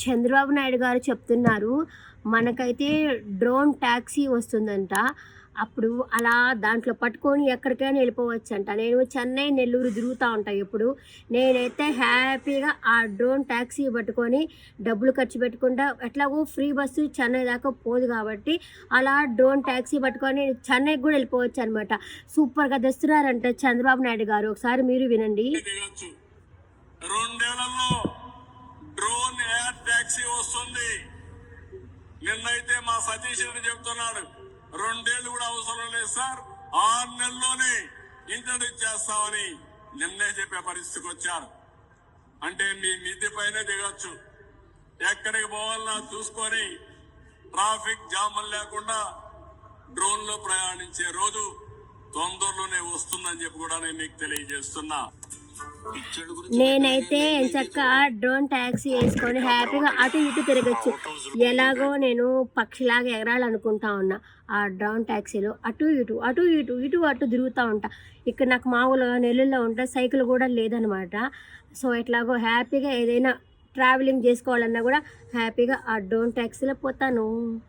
చంద్రబాబు నాయుడు గారు చెప్తున్నారు మనకైతే డ్రోన్ ట్యాక్సీ వస్తుందంట. అప్పుడు అలా దాంట్లో పట్టుకొని ఎక్కడికైనా వెళ్ళిపోవచ్చంట. నేను చెన్నై, నెల్లూరు తిరుగుతూ ఉంటాను ఎప్పుడు. నేనైతే హ్యాపీగా ఆ డ్రోన్ ట్యాక్సీ పట్టుకొని డబ్బులు ఖర్చు పెట్టకుండా, ఎట్లాగో ఫ్రీ బస్సు చెన్నై దాకా పోదు కాబట్టి అలా డ్రోన్ ట్యాక్సీ పట్టుకొని చెన్నైకి కూడా వెళ్ళిపోవచ్చు అనమాట. సూపర్గా తెస్తున్నారంట చంద్రబాబు నాయుడు గారు. ఒకసారి మీరు వినండి. డ్రోన్ ఎయిర్ ట్యాక్సీ వస్తుంది. నిన్నైతే మా సతీష్ రెడ్డి చెప్తున్నాడు 2 ఏళ్ళు కూడా అవసరం లేదు సార్, 6 నెలల్లోనే ఇంట్రడ్యూస్ చేస్తామని నిన్నే చెప్పే పరిస్థితికి వచ్చారు. అంటే మీ మిద్ది పైన దిగొచ్చు, ఎక్కడికి పోవాలన్నా చూసుకొని ట్రాఫిక్ జాములు లేకుండా డ్రోన్ లో ప్రయాణించే రోజు తొందరలోనే వస్తుందని చెప్పి కూడా నేను మీకు తెలియజేస్తున్నా. నేనైతే ఎంచక్క డ్రోన్ ట్యాక్సీ వేసుకొని హ్యాపీగా అటు ఇటు తిరగచ్చు. ఎలాగో నేను పక్షిలాగా ఎగరాలనుకుంటా ఉన్నా. ఆ డ్రోన్ ట్యాక్సీలో అటు ఇటు తిరుగుతూ ఉంటా. ఇక్కడ నాకు మామూలుగా నెల్లూరులో ఉంటే సైకిల్ కూడా లేదనమాట. సో ఎట్లాగో హ్యాపీగా ఏదైనా ట్రావెలింగ్ చేసుకోవాలన్నా కూడా హ్యాపీగా ఆ డ్రోన్ ట్యాక్సీలో పోతాను.